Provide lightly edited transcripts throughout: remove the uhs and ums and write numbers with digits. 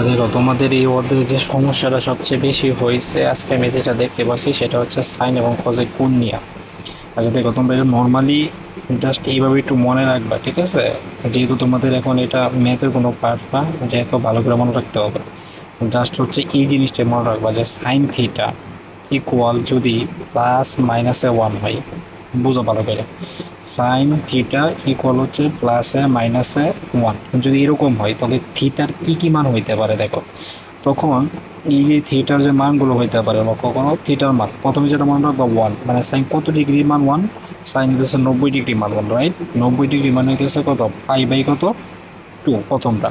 দেখো তোমাদের এই অধ্যায়ে যে সমস্যাটা সবচেয়ে বেশি হয়েছে আজকে আমি যেটা দেখতে পাচ্ছি সেটা হচ্ছে সাইন এবং কজের কোণ নিয়ে। আচ্ছা দেখো তোমরা এটা নর্মালি জাস্ট এইভাবে একটু মনে রাখবা, ঠিক আছে? যেহেতু তোমাদের এখন এটা ম্যাথের কোনো পার্ট না, যেহেতু ভালো করে মনে রাখতে হবে। জাস্ট হচ্ছে এই জিনিসটা মনে রাখবা যে সাইন থিটা ইকুয়াল যদি প্লাস মাইনাসে ওয়ান হয়, বুঝো ভালো করে। সাইন থিটা ইকুয়াল হচ্ছে প্লাসে মাইনাসে ওয়ান যদি এরকম হয় তবে থিটার কি কি মান হইতে পারে দেখো। তখন এই যে থিটার যে মানগুলো হইতে পারে বা কখনো থিটার মান প্রথমে যেটা মনে রাখবো ওয়ান, মানে সাইন কত ডিগ্রি মান ওয়ান, সাইন হচ্ছে 90 ডিগ্রি মান ওয়ান, রাইট? 90 ডিগ্রি মানে হচ্ছে কত, পাই বাই কত, টু। প্রথমটা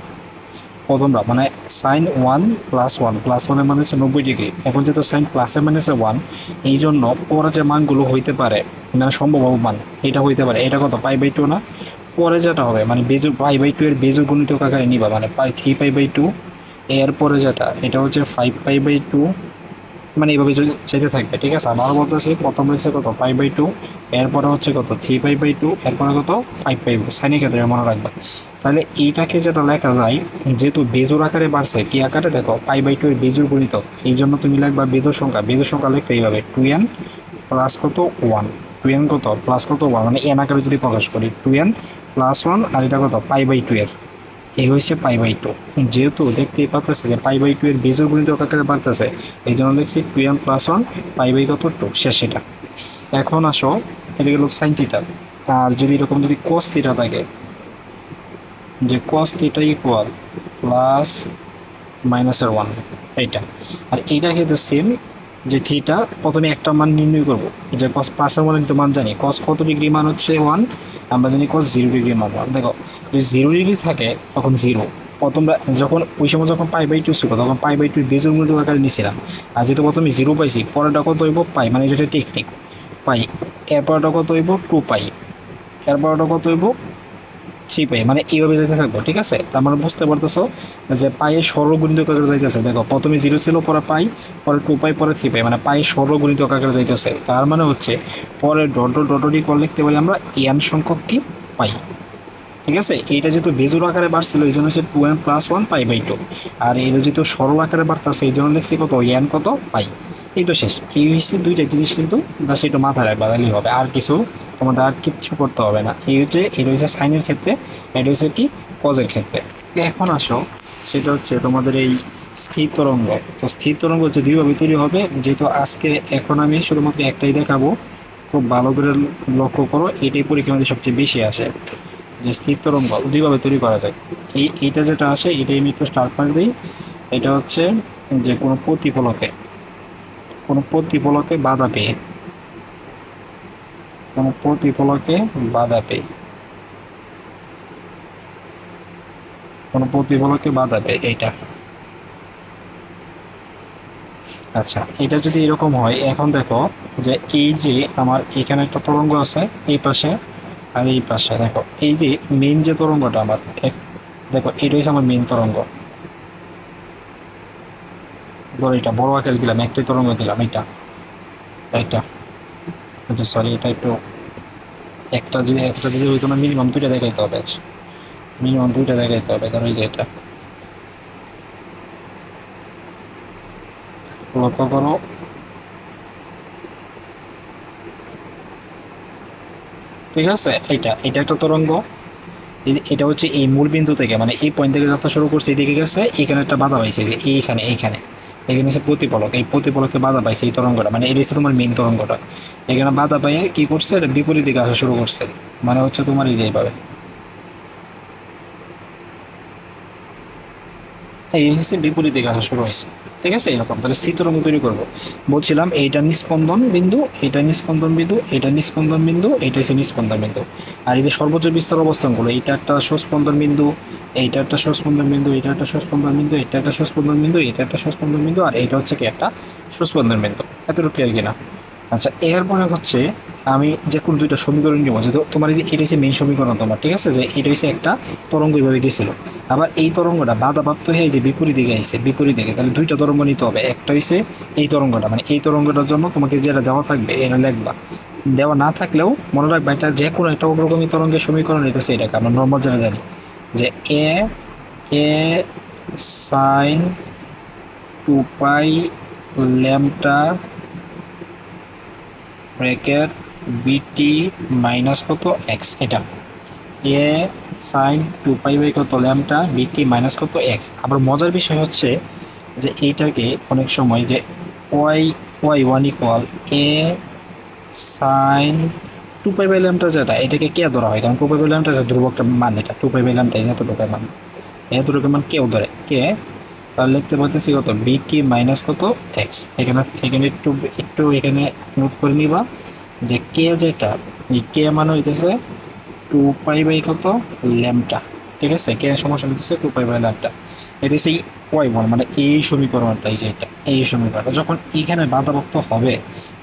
মানে sine one plus one, plus ওয়ানের মানে হচ্ছে 90 ডিগ্রি। এখন যেহেতু সাইন প্লাসের মানে হচ্ছে ওয়ান, এই জন্য পরে যে মানগুলো হইতে পারে মানে সম্ভব মান এটা হইতে পারে, এটা কত, পাই বাই টু না? পরে যেটা হবে মানে বেজর পাই বাই টু এর বেজর গুণিতক আকারে নিবা, মানে পাই 3 পাই বাই 2। এরপরে যেটা এটা হচ্ছে 5 পাই বাই 2, মানে এইভাবে যদি যেতে থাকবে, ঠিক আছে? আবার বলতেছি, প্রথম রয়েছে কত, পাই বাই 2, এরপরে হচ্ছে কত 3 পাই বাই 2, এরপরে কত 5 পাই বাই, সাইনের ক্ষেত্রে মনে রাখবে। তাহলে এইটাকে যেটা লেখা যায়, যেহেতু বেজোর আকারে বাড়ছে, কি আকারে দেখো, পাই বাই 2 এর বেজোর গুণিত, এই জন্য তুমি লিখবা বেজোর সংখ্যা লিখতে এইভাবে 2n প্লাস কত ওয়ান, 2n কত প্লাস কত ওয়ান, মানে এন আকারে যদি প্রকাশ করি 2n প্লাস ওয়ান, আর এটা কত পাই বাই 2 এর, এই হচ্ছে পাই বাই 2। যেহেতু দেখতেই পাচ্ছি যে পাই বাই 2 এর বেজোর গুণিতক আকারে বাড়তেছে, এই জন্য লিখছি 2n plus one pi by কত 2, শেষ এটা। এখন আসো, এটা গেল সাইন থিটা। আর যদি এরকম যদি কস থিটা থাকে, যে কস থিটা ইকুয়াল প্লাস মাইনাসের ওয়ান, এইটা। আর এইটার ক্ষেত্রে সেম, যে থিটা প্রথমে একটা মান নির্ণয় করবো, যে কস প্লাসের মানে কিন্তু মান জানি, কস কত ডিগ্রি মান হচ্ছে ওয়ান, আমরা জানি কস 0 ডিগ্রি মান ওয়ান। দেখো যদি 0 ডিগ্রি থাকে তখন জিরো, প্রথমটা যখন ওই সময় যখন পাই বাই 2 ছিল তখন পাই বাই 2 বেজের মধ্যে আকারে নিয়েছিলাম। আর যেহেতু প্রথমে জিরো পাইছি, পরেরটা কত হইব পাই, মানে এটা টেকনিক পাই, এরপরটা কত হইব 2 পাই, এরপরটা কত হইব 3 পাই, মানে এইভাবে যেতে থাকবো, ঠিক আছে? তার মানে বুঝতে পারতেছো যে পায়ের সর্বগুণিতক আকারে যাইতেছে। দেখো প্রথমে জিরো ছিল, পরে পাই, পরে 2 পাই, পরে 3 পাই, মানে পায়ের সর্বগুণিতক আকারে যাইতেছে। তার মানে হচ্ছে পরে ডট ডট ডট ডি করে লিখতে পারি আমরা এন সংখ্যক কি পাই, ঠিক আছে? এইটা যেহেতু বেজোর আকারে বাড়ছিল এই জন্য হচ্ছে 2n plus one pi by 2, আর এটা যেহেতু সরল আকারে বাড়তেছে এই জন্য লিখছি কত, এন কত পাই। এই তো শেষ। এই হচ্ছে দুইটা জিনিস, কিন্তু জাস্ট একটু মাথায় রাখবা তাহলেই হবে, আর কিছু তোমাদের আর কিচ্ছু করতে হবে না। এই হচ্ছে, এটা হচ্ছে সাইনের ক্ষেত্রে, এটা হচ্ছে কি কজের ক্ষেত্রে। এখন আসো, সেটা হচ্ছে তোমাদের এই স্থির তরঙ্গ। তো স্থির তরঙ্গ হচ্ছে দুইভাবে তৈরি হবে, যেহেতু আজকে এখন আমি শুধুমাত্র একটাই দেখাবো। খুব ভালো করে লক্ষ্য করো, এটাই পরীক্ষার মধ্যে সবচেয়ে বেশি আসে, যে স্থির তরঙ্গ দুইভাবে তৈরি করা যায়। এইটা যেটা আসে এটাই আমি একটু স্টার মার্ক দিই। এটা হচ্ছে যে কোনো প্রতিফলকে বাধা পেয়ে, কোনো প্রতিফলকে বাধা পেয়ে, কোনো প্রতিফলকে বাধা পেয়ে এইটা। আচ্ছা, এটা যদি এরকম হয়, এখন দেখো যে এই যে আমার এখানে একটা তরঙ্গ আছে এই পাশে, আর এই পাশে দেখো এই যে মেইন যে তরঙ্গটা আমার দেখো এটা হচ্ছে আমার মেইন তরঙ্গ। ধরো এটা বড় আকার দিলাম, একটাই তরঙ্গ দিলাম, এটা এটা আচ্ছা সরি, এটা একটু একটা যদি হইতো না, মিনিমাম দুইটা দেখাইতে হবে। আচ্ছা, মিনিমাম দুইটা দেখাইতে হবে, ধরো এই যে এটা, লক্ষ্য করো। ঠিক আছে, এটা একটা তরঙ্গ। এটা হচ্ছে এই মূল বিন্দু থেকে, মানে এই পয়েন্ট থেকে যাত্রা শুরু করছে, এদিকে গেছে, এখানে একটা বাধা পাইছে, যে এইখানে এখানে হচ্ছে প্রতিফলক, এই প্রতিফলকে বাধা পাইছে এই তরঙ্গটা, মানে এটা হচ্ছে তোমার মেইন তরঙ্গটা। এখানে বাধা পাইয়ে কি করছে, এটা বিপরীত দিকে আসা শুরু করছে, মানে হচ্ছে তোমার এইভাবে, এই হচ্ছে বিপরীত দিকে আসা শুরু হয়েছে। ঠিক আছে, এরকম তাহলে স্থির তরঙ্গ তৈরি করবো। বলছিলাম এইটা নিস্পন্দন বিন্দু, এটা নিস্পন্দন বিন্দু, এটা নিস্পন্দন বিন্দু, এটা হচ্ছে নিস্পন্দন বিন্দু। আর এই যে সর্বোচ্চ বিস্তার অবস্থানগুলো, এটা একটা সুস্পন্দন বিন্দু, এইটা একটা সুস্পন্দন বিন্দু, এটা একটা সুস্পন্দন বিন্দু, এটা একটা সুস্পন্দন বিন্দু, এটা একটা সুস্পন্দন বিন্দু, আর এটা হচ্ছে কি একটা সুস্পন্দন বিন্দু। এতটুকু ক্লিয়ার কিনা? আচ্ছা, এরপরে হচ্ছে আমি যে কোন দুইটা সমীকরণ নিব, যেহেতু তোমার এই যে এটা হচ্ছে মেইন সমীকরণ তোমার, ঠিক আছে, যে এটা হচ্ছে একটা তরঙ্গ এইভাবে গেছিল, আবার এই তরঙ্গটা বাধাপ্রাপ্ত হয়ে যে বিপরীত দিকে আইছে, বিপরীত দিকে, তাহলে দুইটা তরঙ্গ নিতে হবে। একটা হচ্ছে এই তরঙ্গটা, মানে এই তরঙ্গটার জন্য তোমাকে যেটা দেওয়া থাকবে এটা লিখবা, দেওয়া না থাকলেও মনে রাখবা এটা যে কোনো একটা অগ্রগামী তরঙ্গের সমীকরণ নিতেছে, এটাকে আমরা নর্মাল যেটা জানি যে A A sine 2 pi lambda bracket V T minus কত এক্স, এটা এ সাইন 2 পাই বাই কত ল্যামডা বিটি মাইনাস কত এক্স। আবার মজার বিষয় হচ্ছে যে এইটাকে অনেক সময় যে Y Y 1 equal A sine 2 pi by lambda, যেটা এটাকে কে ধরা হয়, কারণ 2 পাই বাই ল্যামডা ধ্রুবকটা মান, এটা 2 পাই বাই ল্যামডা এতটুকু মান, এতটুকু মান কেউ ধরে কে, তাহলে লিখতে পারতেছি কত বিটি মাইনাস কত এক্স। এখানে এখানে একটু একটু এখানে নোট করে নিবা যে কে যেটা, এই কে মানে হইতেছে 2 পাই বাই কত ল্যামডা, ঠিক আছে, কে সমস্যা হইতেছে 2 পাই বাই ল্যামডা। এটা হচ্ছে ওয়াই 1, মানে এই সমীকরণটা, এই যে এটা এই সমীকরণটা যখন এখানে বাধাপ্রাপ্ত হবে,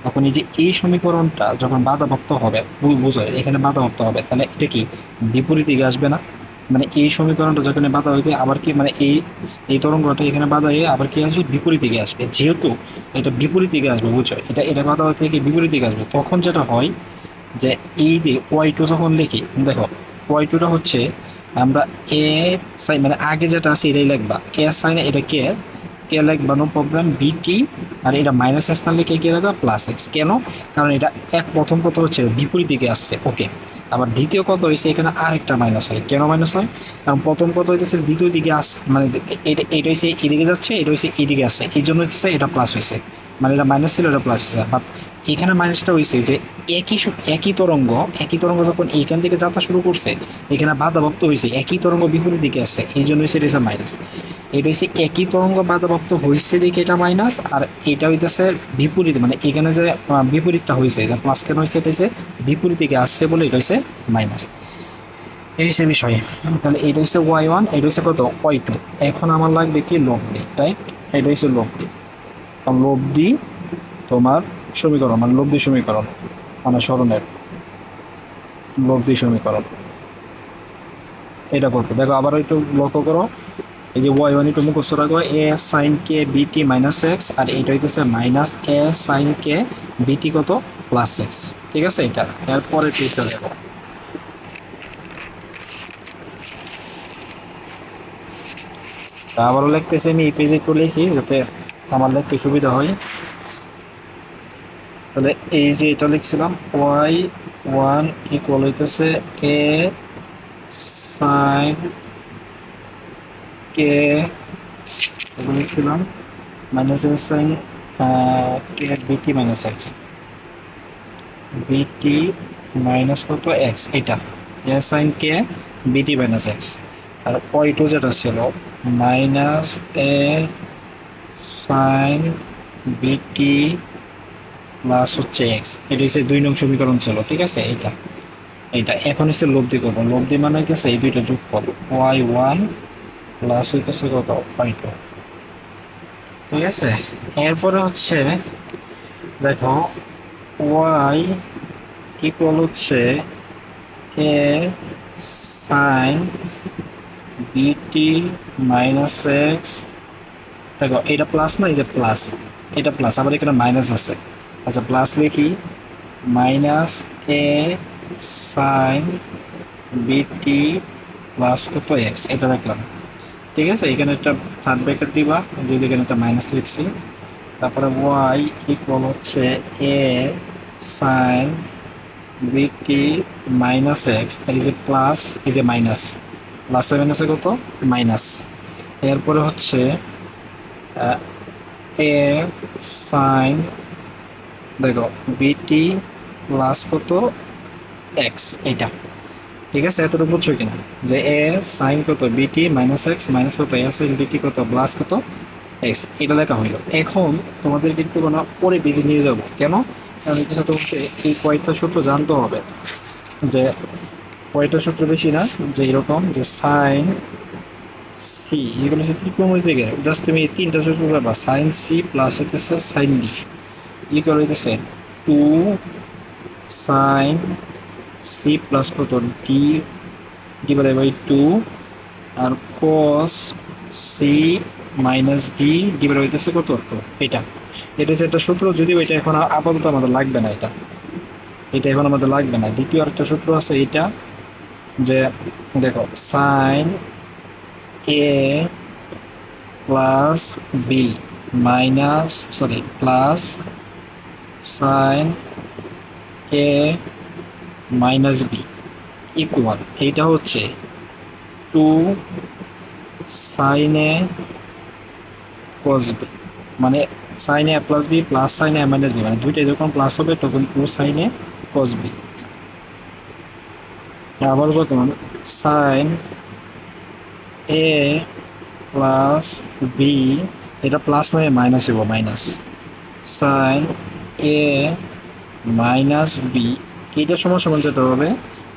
তখন এই যে এই সমীকরণটা যখন বাধাপ্রাপ্ত হবে, বুঝো এখানে বাধাপ্রাপ্ত হবে, তাহলে এটা কি বিপরীত দিকে আসবে না, মানে এই সমীকরণটা যখন বাধা হইবে আবার কি, মানে এই এই তরঙ্গটা এখানে বাধা হয়ে আবার কি আসবে বিপরীত দিকে আসবে, যেহেতু এটা বিপরীত দিকে আসবে, বুঝছো, এটা বাধা হয়ে থেকে বিপরীত দিকে আসবে, তখন যেটা হয় যে এই যে ওয়াই 2 যখন লিখি, দেখো ওয়াই 2টা হচ্ছে আমরা এ সাইন, মানে আগে যেটা আছে এটাই লিখবা, এ সাইন এটা কে কে লিখবা, নো প্রবলেম বিটি, আর এটা মাইনাস এক্স না লিখে কে লিখবা প্লাস এক্স। কেন? কারণ এটা প্রথম কথা হচ্ছে বিপরীত দিকে আসছে, ওকে। আবার দ্বিতীয় কথা হয়েছে এখানে আরেকটা মাইনাস হয়, কেন মাইনাস হয়, কারণ প্রথম কথা হইতেছে দ্বিতীয় দিকে মানে এটা এটা হচ্ছে এদিকে যাচ্ছে, এটা হচ্ছে এদিকে আসছে, এই জন্য হচ্ছে এটা প্লাস হয়েছে, মানে এটা মাইনাস ছিল এটা প্লাস হয়েছে। বাট এখানে মাইনাসটা হয়েছে যে একই তরঙ্গ যখন এইখান থেকে যাত্রা শুরু করছে, এখানে বাধাপ্রাপ্ত হয়েছে, একই তরঙ্গ বিপরীত দিকে আসছে, এই জন্য হচ্ছে এটা মাইনাস। এটা হচ্ছে একই তরঙ্গ বাধাপ্রাপ্ত হয়েছে দেখে এটা মাইনাস, আর এটা হইতেছে বিপরীত, মানে এখানে যে বিপরীতটা হয়েছে যে প্লাস কেন হয়েছে, এটা হচ্ছে বিপরীত দিকে আসছে বলে এটা হচ্ছে মাইনাস। এই হচ্ছে বিষয়। তাহলে এটা হচ্ছে ওয়াই 1, এটা হচ্ছে কত ওয়াই 2। এখন আমার লাগবে কি লব্ধি, রাইট, এটা হচ্ছে লব্ধি, লব্ধি তোমার সমীকরণ, মানে লব্ধি সমীকরণ, মানে স্মরণের লব্ধি সমীকরণ, এটা করতে দেখো আবার একটু লক্ষ্য করো, এই যে ওয়াই 1 একটু মুখস্থ রাখো, এ সাইন কে বিটি মাইনাস এক্স, আর এইটা হইতেছে মাইনাস এ সাইন কে বিটি কত প্লাস এক্স, ঠিক আছে। এটা এরপরে পেজটা দেখো, আবারও লিখতেছি আমি এই পেজে একটু লিখি যাতে আমার লিখতে সুবিধা হয়। তাহলে এই যে এটা লিখছিলাম ওয়াই 1 ইকুয়াল হইতেছে এ সাইন কে, লিখছিলাম মাইনাস এ সাইন কে বিটি মাইনাস এক্স, বিটি মাইনাস কত এক্স, এটা এ সাইন কে বিটি মাইনাস এক্স। আর ওয়াই 2 যেটা ছিল মাইনাস এ সাইন বিটি প্লাস হচ্ছে এক্স, এটা হচ্ছে 2 নং সমীকরণ ছিল, ঠিক আছে। এইটা এইটা এখন হচ্ছে লব্ধি করবো, লব্ধি মানে হইতেছে এই দুইটা যোগ করবো, ওয়াই 1 প্লাস হইতেছে কত ওয়াই 2, ঠিক আছে। এরপরে হচ্ছে দেখো ওয়াই ইকুয়াল হচ্ছে এ সাইন বিটি মাইনাস এক্স, দেখো এটা প্লাস না, এই যে প্লাস, এটা প্লাস, আবার এখানে মাইনাস আছে, আচ্ছা প্লাস লিখি, মাইনাস এ সাইন বিটি প্লাস কত এক্স, এটা রাখলাম, ঠিক আছে। এখানে একটা থার্ড ব্র্যাকেট দিবা, যদি এখানে একটা মাইনাস লিখছি, তারপরে ওয়াই ইকুয়াল হচ্ছে এ সাইন বিটি মাইনাস এক্স, এই যে প্লাস এই যে মাইনাস, প্লাসে মাইনাসে কত মাইনাস, এরপরে হচ্ছে এ সাইন, দেখো বিটি প্লাস কত এক্স, এইটা, ঠিক আছে। এতটুকু বুঝছো কিনা যে এ সাইন কত বিটি মাইনাস এক্স মাইনাস কত এ সাইন বিটি কত প্লাস কত এক্স, এটা লেখা হইলো। এখন তোমাদের কিন্তু কোনো পরে পেজে নিয়ে যাবো, কেন, কারণ এটার সাথে হচ্ছে এই কয়েকটা সূত্র জানতে হবে, যে কয়টা সূত্র বেশি না, যে এরকম যে সাইন সি, এগুলো হচ্ছে ত্রিকোণমিতি থেকে জাস্ট তুমি এই 3টা সূত্র পাবা, সাইন সি প্লাস হইতেছে সাইন ডি ইকুয়াল হইতেছে 2 সাইন সি প্লাস কত ডি ডিভাইডেড বাই 2, আর cos C minus D divide হইতেছে কত তো এটা, এটা হচ্ছে একটা সূত্র, যদিও এটা এখন আপাতত আমাদের লাগবে না, এটা এটা এখন আমাদের লাগবে না। দ্বিতীয় আরেকটা সূত্র আছে এটা, যে দেখো sine A plus B minus sorry plus sine A minus B equal এইটা হচ্ছে two sine A cos B, মানে sine A plus B plus sine A minus B, মানে দুইটাই যখন প্লাস হবে তখন two sine A cos B. আবার যখন সাইন এ প্লাস বি, এটা প্লাস নয় মাইনাস হইব, minus sine A minus B, এইটার সমান সমান যেটা হবে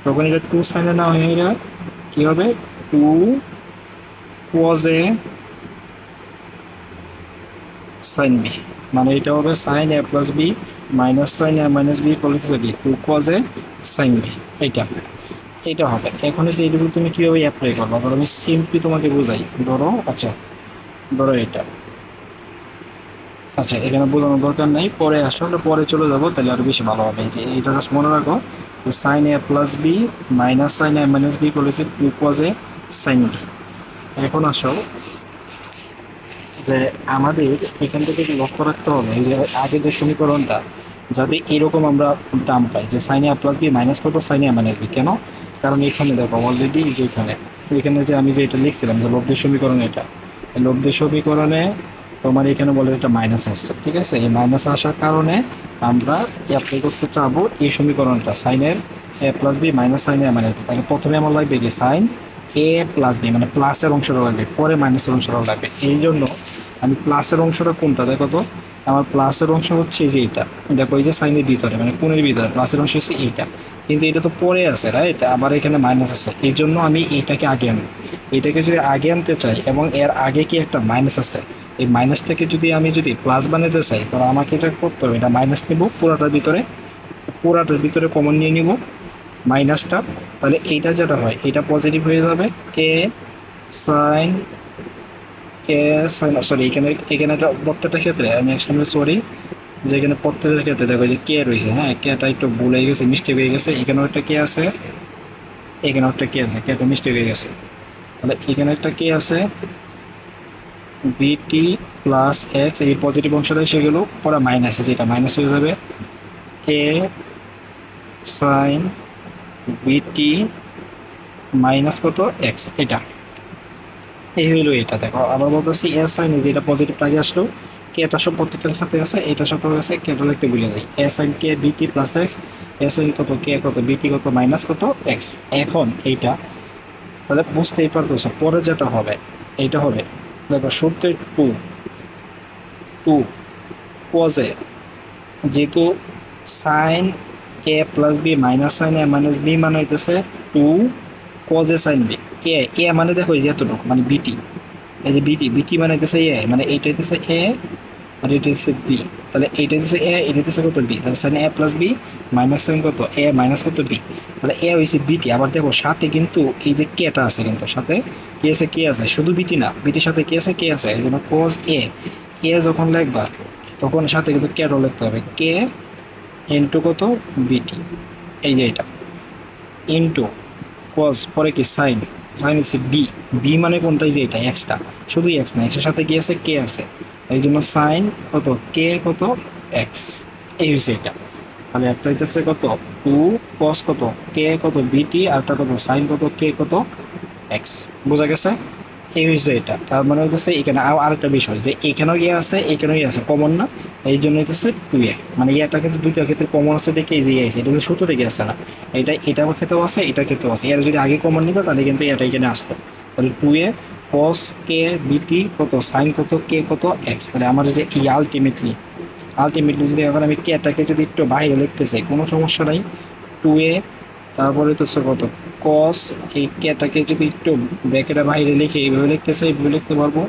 তখন এটা টু সাইনে না হয়ে এটা কি হবে two cos A sine B, মানে এটা হবে sine A plus B minus sine A minus B কলেজ B two cos A sine B, এইটা এটা হবে। এখন হচ্ছে এইটুকু তুমি কীভাবে অ্যাপ্লাই করবো, ধরো আমি সিম্পলি তোমাকে বোঝাই। ধরো আচ্ছা, ধরো এটা আচ্ছা, এখানে বোঝানোর দরকার নেই, পরে আসলে পরে চলে যাবো, তাহলে আরো বেশি ভালো হবে। যে এটা জাস্ট মনে রাখো যে sine A plus B minus sine A minus B করেছে two cos A sine B. এখন আসো যে আমাদের এখান থেকে লক্ষ্য রাখতে হবে যে আগের যে সমীকরণটা যাতে এরকম আমরা টার্ম পাই যে sine A plus B minus করবো সাইন এ মাইনাস বি। কেন? কারণ এখানে দেখো অলরেডি যে এখানে যে আমি যে এটা লিখছিলাম যে লব্ধের সমীকরণ, এটা লব্ধের সমীকরণে তোমার এখানে বলে এটা মাইনাস আসছে, ঠিক আছে? এই মাইনাস আসার কারণে আমরা অ্যাপ্লাই করতে চাবো এই সমীকরণটা সাইন এর এ plus B minus sine A minus B. তাহলে প্রথমে আমার লাগবে কি সাইন এ প্লাস বি, মানে প্লাসের অংশটা লাগবে, পরে মাইনাসের অংশটা লাগবে। এই জন্য আমি প্লাসের অংশটা কোনটা দেখো তো, আমার প্লাসের অংশ হচ্ছে যে এইটা, দেখো এই যে সাইনের ভিতরে মানে কোণের ভিতরে প্লাসের অংশ হচ্ছে এইটা, কিন্তু এটা তো পরে আছে রাইট, আবার এখানে মাইনাস আছে। এই জন্য আমি এইটাকে আগে আনি, এটাকে যদি আগে আনতে চাই এবং এর আগে কি একটা মাইনাস আছে, এই মাইনাসটাকে যদি প্লাস বানাতে চাই তাহলে আমাকে এটা করতে হবে, এটা মাইনাস নেব পুরাটার ভিতরে কমন নিয়ে নিব মাইনাসটা, তাহলে এইটা যেটা হয় এটা পজিটিভ হয়ে যাবে। এ সাইন সরি এখানে একটা প্রত্যেকটা ক্ষেত্রে আমি একসঙ্গে সরি যে এখানে প্রত্যেকের ক্ষেত্রে দেখো যে কে রয়েছে, হ্যাঁ কেটা একটু ভুল হয়ে গেছে, মিস্টেক হয়ে গেছে, এখানেও একটা কে আছে, এখানেও একটা কে আছে, কেটা মিস্টেক হয়ে গেছে। তাহলে এখানে একটা কে আছে বিটি প্লাস এক্স, এই পজিটিভ অংশটা এসে গেল, পরে মাইনাসে যেটা মাইনাস হয়ে যাবে এ সাইন বিটি মাইনাস কত এক্স, এটা এই হইলো এটা। দেখো আবার বলতেছি এ সাইন, যেটা পজিটিভ আগে আসলো কেটা সব প্রত্যেকটার সাথে আছে, এটার সাথে আছে, কেটা লিখতে ভুলে যাই এ সাইন কে বিটি প্লাস এক্স, এ সাইন কত কে কত বিটি কত মাইনাস কত এক্স। এখন এইটা তাহলে বুঝতেই পারতেছ পরে যেটা হবে এইটা হবে, দেখো সূত্রে টু টু কজে, যেহেতু sign A plus B minus sine A minus B মানে হইতেছে টু কজে সাইন বি, এ মানে দেখো এই যে এতটুকু মানে বিটি, এই যে বিটি বিটি মানে হইতেছে এ, মানে এইটা হইতেছে এ আর এটা হচ্ছে বি, তাহলে এইটা হচ্ছে এ, এটা হচ্ছে কত বি, তাহলে sign A plus B minus sign কত এ মাইনাস কত বি, তাহলে এ হয়েছে বিটি। আবার দেখো সাথে কিন্তু এই যে কেটা আছে, কিন্তু সাথে কে আছে শুধু বিটি না, বিটির সাথে কে আছে এই জন্য কজ এ, যখন লিখবা তখন সাথে কিন্তু কেটাও লিখতে হবে, কে ইন্টু কত বিটি, এই যে এটা ইন্টু কজ পরে কি সাইন, সাইন হচ্ছে বি, বি মানে কোনটা এই যে এটা এক্সটা, শুধু এক্স না এক্সের সাথে কি আছে কে আছে, এই জন্য সাইন কত কে কত এক্স, এই হচ্ছে এটা। তাহলে একটা হইতেছে কত টু কস কত কে কত বিটি, আর একটা কত সাইন কত কে কত এক্স। বোঝা গেছে? এই হয়েছে এটা। তার মানে হইতেছে এখানে আরেকটা বিষয় যে এখানেও ইয়ে আছে এখানেও ইয়ে আছে, কমন না, এই জন্য হইতেছে টু এ, মানে এটা কিন্তু দুইটা ক্ষেত্রে কমন আছে দেখে এই যে ইয়ে আছে, এটা কিন্তু সূত্র থেকে আসছে না, এটা ক্ষেত্রেও আছে এটা ক্ষেত্রেও আছে, এর যদি আগে কমন নিত তাহলে কিন্তু এটা এখানে আসতো। তাহলে টু এ কস কে বিটি কত সাইন কত কে কত এক্স। তাহলে আমার যে এই আলটিমেটলি যদি এখন আমি কেটাকে যদি একটু বাইরে লিখতে চাই কোনো সমস্যা নাই, টু এ তারপরে তো কত কস, এই কেটাকে যদি একটু ব্র্যাকেটের বাইরে লিখে এইভাবে লিখতে চাই এইভাবে লিখতে পারবো,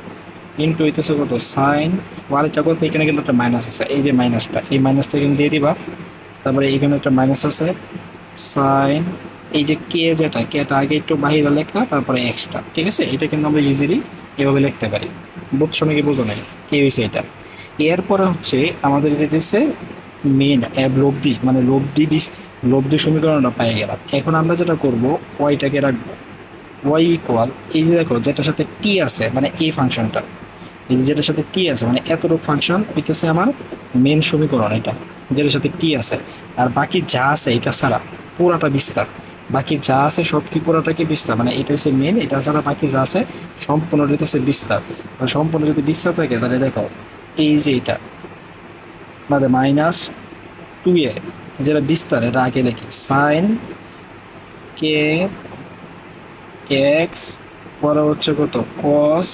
ইন্টু হইতেছে কত সাইন ওয়ালটা কত, এখানে কিন্তু একটা মাইনাস আছে, এই যে মাইনাসটা এই মাইনাসটা কিন্তু দিয়ে দিবা, তারপরে এখানে একটা মাইনাস আছে সাইন, এই যে কে যেটা কেটা আগে একটু বাইরে লেখা তারপরে এক্সট্রা, ঠিক আছে? এটা কিন্তু আমরা ইজিলি এভাবে লিখতে পারি, বুঝছো নাকি বুঝো নাই? এই হয়েছে এটা। এরপরে হচ্ছে আমাদের দিতেছে মেন লব্ধি, মানে লব্ধি সমীকরণটা পেয়ে গেলাম। এখন আমরা যেটা করব ওয়াইটাকে রাখবো ওয়াই ইকুয়াল, এই যে দেখো যেটার সাথে টি আছে মানে এই ফাংশনটা, এই যে যেটার সাথে টি আছে মানে এতটুকু ফাংশন হইতেছে আমার মেন সমীকরণ, এটা যেটার সাথে টি আছে। আর বাকি যা আছে এটা ছাড়া পুরাটা বিস্তার, বাকি যা আছে সব কি পুরাটা কি বিস্তার, মানে এটা হচ্ছে মেন, এটা ছাড়া বাকি যা আছে সম্পূর্ণ হইতেছে বিস্তার। আর সম্পূর্ণ যদি বিস্তার থাকে তাহলে দেখো এই যে এটা মানে -2a যেটা বিস্তার, এটা আগে লিখি সাইন কে এক্স, পরে হচ্ছে কত কস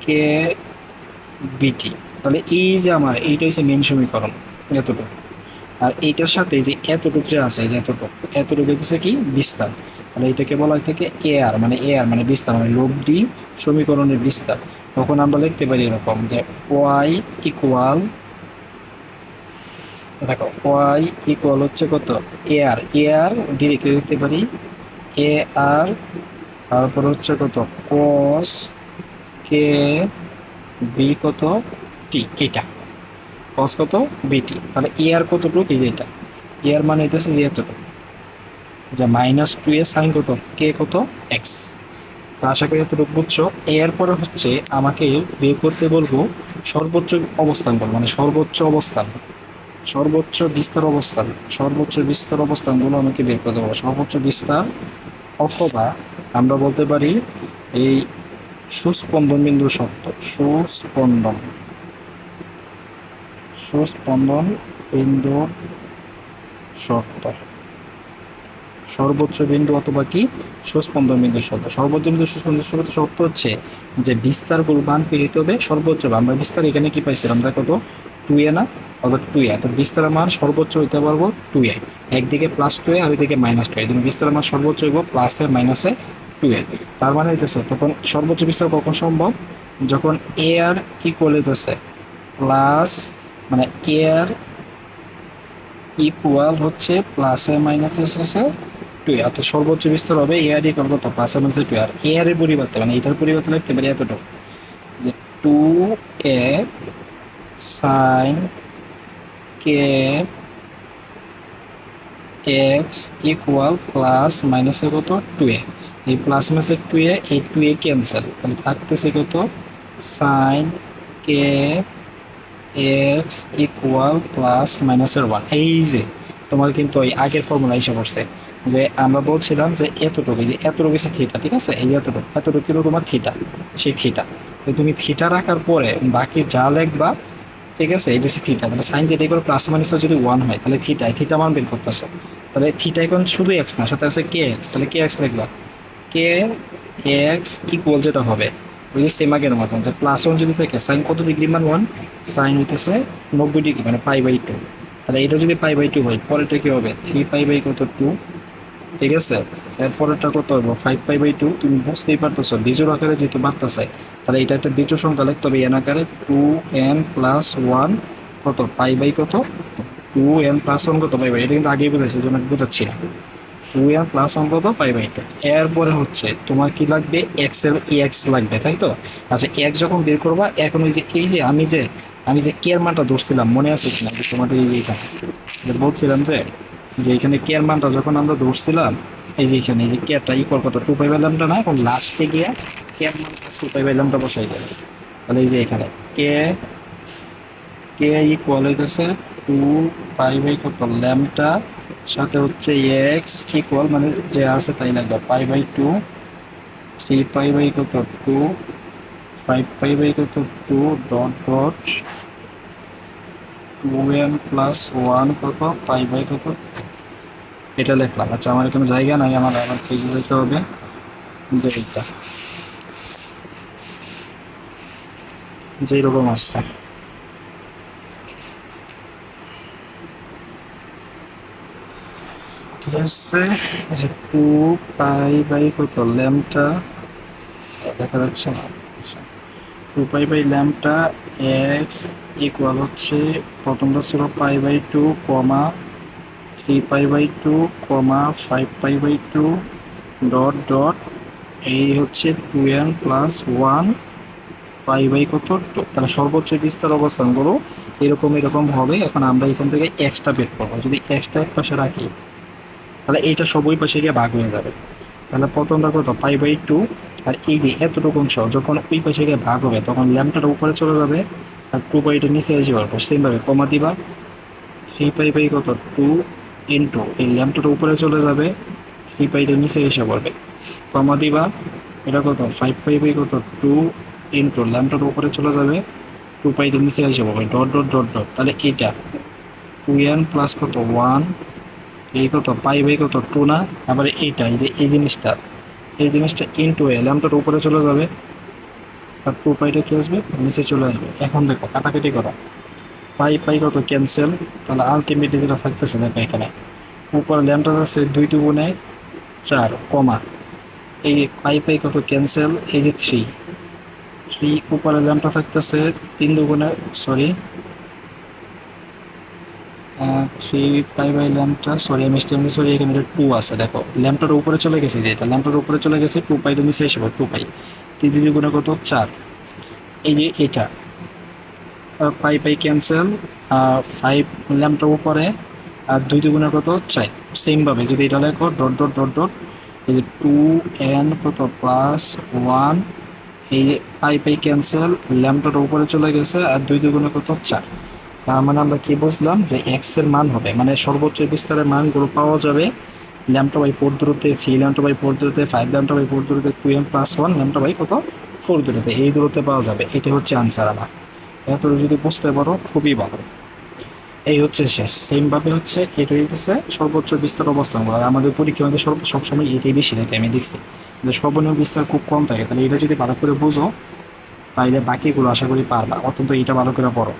কে বিটি। তাহলে এই যে আমার এইটা হচ্ছে মেন সমীকরণ এতটুকু, আর এইটার সাথে যে এতটুকু যে আছে, যে এতটুকু এতটুকু হচ্ছে কি বিস্তার। তাহলে এটাকে বলা হয় থেকে এ আর মানে বিস্তার মানে লব্ধি সমীকরণের বিস্তার। তখন আমরা লিখতে পারি এরকম যে ওয়াই ইকুয়াল, দেখো ওয়াই ইকুয়াল হচ্ছে কত এ আর ডিরেক্টলি লিখতে পারি এ আর, তারপর হচ্ছে কত কস কে বি কত টি, এটা কস কত বিটি। তাহলে এ আর কতটুকু, এই যে এটা এ আর মানে হইতেছে যে এতটুকু, যে -2a সাইন কত কে কত এক্স। তো আশা করি এতটুকু বুঝছো। এরপরে হচ্ছে আমাকে বের করতে বলবো সর্বোচ্চ অবস্থান বল, মানে সর্বোচ্চ অবস্থান, সর্বোচ্চ বিস্তার অবস্থান, সর্বোচ্চ বিস্তার অবস্থানগুলো আমাকে বের করতে বলবো, সর্বোচ্চ বিস্তার, অথবা আমরা বলতে পারি এই সুস্পন্দন বিন্দু শর্ত, সুস্পন্দন, সুস্পন্দন বিন্দু শর্ত, সর্বোচ্চ বিন্দু অথবা কি সুস্পন্দন বিন্দু শর্ত। সর্বোচ্চ বিন্দু সুস্পন্দন শর্ত হচ্ছে যে বিস্তার মান পেতে হবে সর্বোচ্চ, আমরা বিস্তার এখানে কি পাইছিলাম দেখো তো 2a না, অর্থাৎ 2a, তো বিস্তারের মান সর্বোচ্চ হইতে পারবো 2a, একদিকে +2a আর ওইদিকে -2a, এই জন্য বিস্তারের মান সর্বোচ্চ হইব প্লাসে মাইনাসে 2a। তার মানে হইতেছে তখন সর্বোচ্চ বিস্তার কখন সম্ভব, যখন a আর ইকুয়াল হইতেছে প্লাস, মানে a আর ইকুয়াল হচ্ছে প্লাসে মাইনাসে শেষে 2, অর্থাৎ সর্বোচ্চ বিস্তার হবে এ আর ইকুয়াল কত প্লাসে মাইনাসে 2। আর এ আর এর পরিবর্তে মানে এটার পরিবর্তে লিখতে পারি এতটুকু যে 2a সাইন কে এক্স ইকুয়াল প্লাস মাইনাসে কত 2a, এই প্লাস মাইনাসে 2a, এই 2a ক্যান্সেল, তাহলে থাকতেছে কত সাইন কে এক্স ইকুয়াল প্লাস -1। এই যে তোমার কিন্তু ওই আগের ফর্মুলা এসে পড়ছে, যে আমরা বলছিলাম যে এতটুকু, যে এতটুকু হচ্ছে থিটা, ঠিক আছে, এই এতটুকু এতটুকু কিন্তু তোমার থিটা, সেই থিটা, তো তুমি থিটা রাখার পরে বাকি যা লিখবা, ঠিক আছে, এটা হচ্ছে থিটা। তাহলে সাইন থিটা করে প্লাস মাইনাস যদি 1 হয় তাহলে থিটা মান বের করতেছো। তাহলে থিটা এখন শুধু এক্স না, সাথে আছে কে এক্স, তাহলে কে এক্স লিখবা, কে এক্স ইকুয়াল যেটা হবে ওই যে সেম আগের মতন, যে +1 যদি থাকে সাইন কত ডিগ্রি মান 1, সাইন হইতেছে 90 ডিগ্রি মানে π/2। তাহলে এটা যদি π/2 হয় পরেরটা কি হবে 3π/2, ঠিক আছে। এরপরেরটা কত হবে 5π/2। তুমি বুঝতেই পারতেছো বিজোড় আকারে যেহেতু বাড়তেছে, তাহলে এটা একটা বিজোড় সংখ্যা লিখতে হবে এন আকারে 2n+1 কত কত 2n+1 কত পাই, এটা কিন্তু আগেই বুঝাইছে, এই জন্য বোঝাচ্ছি না। 2n+1 কত π/2। এরপরে হচ্ছে তোমার কি লাগবে এক্স এর এক্স লাগবে, তাই তো। আচ্ছা এক্স যখন বের করবা, এখন ওই যে এই যে আমি যে কে এর মানটা ধরছিলাম মনে আছে কিনা, যে তোমাদের এইখানে যে বলছিলাম যে এখানে কে এর মানটা যখন আমরা ধরছিলাম, এই যে এখানে এই যে কেটা ইকুয়াল কত 2π/λ না, এখন লাস্টে গিয়ে কে এর মান 2π/λ বসাই দেবে। তাহলে এই যে এখানে কে কে ইকুয়াল হইতেছে 2π/ কত ল্যামটা, সাথে হচ্ছে এক্স ইকুয়াল মানে যে আছে তাই লাগবে π/2, 3π/ কত 2, 5π/ কত 2 ডট ডট 2n+1 কত π/, কত এটা লিখলাম। আচ্ছা আমার এখানে জায়গা নাই, আমার পেজে যেতে হবে, যে এইটা যে এরকম আসছে, ঠিক আছে। আচ্ছা 2π/ কত ল্যামটা দেখা যাচ্ছে না, আচ্ছা 2π/λ এক্স ইকুয়াল হচ্ছে প্রথমটা ছিল π/2, 3π/2, 5π/2 ডট ডট এই হচ্ছে 2n+1 π/, কত 2। তাহলে সর্বোচ্চ বিস্তার অবস্থানগুলো এরকম হবে। এখন আমরা এখান থেকে এক্সটা বের করবো, যদি এক্সটা এক পাশে রাখি তাহলে এইটা সবই পাশে গিয়ে ভাগ হয়ে যাবে। তাহলে প্রথমটা কত π/2, আর এই যে এতটুকু অংশ যখন ওই পাশে গিয়ে ভাগ হবে তখন ল্যাম্পটার উপরে চলে যাবে আর টু পাইটা নিচে এসে পারবো সেমভাবে কমা দিবা। 3 পাই কত 2 ইন্টু এই ল্যাম্পটার উপরে চলে যাবে, 3 পাইটা নিচে এসে পড়বে, কমা দিবা। এটা কত 5 পাই কত 2 ইন্টু ল্যাম্পটার উপরে চলে যাবে, 2 পাইটা নিচে এসে পড়বে, ডট ডট ডট ডট। তাহলে এটা 2n প্লাস কত 1, এই কত পাই কত 2 না। আবার এইটা এই যে এই জিনিসটা ইন্টু এ ল্যাম্পটার উপরে চলে যাবে আর 2 পাইটা কি আসবে নিচে চলে আসবে। এখন দেখো কাটাকাটি করা, পাই কত ক্যান্সেল, তাহলে আলটিমেটলি যেটা থাকতেছে দেখো এখানে উপরে ল্যাম্পটা আছে 2 × 4 কমা এই পাই কত ক্যান্সেল, এই যে 3 উপরে ল্যাম্পটা থাকতেছে 3 × 2 সরি 3 পাই ল্যাম্পটা সরি আমি সরি এখানে 2 আছে দেখো ল্যাম্পটার উপরে চলে গেছে, যে এটা ল্যাম্পটার উপরে চলে গেছে 2 পাইটা নিচে এসে 2 পাই 3 × 2 কত 4, এই যে এটা পাই ক্যান্সেল, 5 ল্যাম্পটার উপরে আর 2 × 2 কত 4। সেমভাবে যদি এটা লেখো ডট ডট ডট ডট এই যে 2n কত প্লাস 1, এই যে পাই ক্যান্সেল ল্যাম্পটার উপরে চলে গেছে আর 2 × 2 কত 4। তার মানে আমরা কি বুঝলাম যে এক্স এর মান হবে মানে সর্বোচ্চ বিস্তারের মানগুলো পাওয়া যাবে ল্যাম্পটা বাই 4 দূরত্বে, 3 ল্যাম্পটা বাই 4 দূরত্বে, 5 ল্যাম্পটা বাই 4 দূরত্বে, 2n প্লাস 1 ল্যাম্পটা বাই কত 4 দূরত্বে, এই দূরত্বে পাওয়া যাবে। এটা হচ্ছে আনসার আমার। এত যদি বুঝতে পারো খুবই ভালো। এই হচ্ছে শেষ। সেমভাবে হচ্ছে এটা হইতেছে সর্বোচ্চ বিস্তার অবস্থান করা। আমাদের পরীক্ষা মধ্যে সবসময় এটাই বেশি থাকে আমি দেখছি, যে সর্বনিম্ন বিস্তার খুব কম থাকে। তাহলে এটা যদি ভালো করে বুঝো তাইলে বাকিগুলো আশা করি পারবা। অত্যন্ত এটা ভালো করে পড়ো।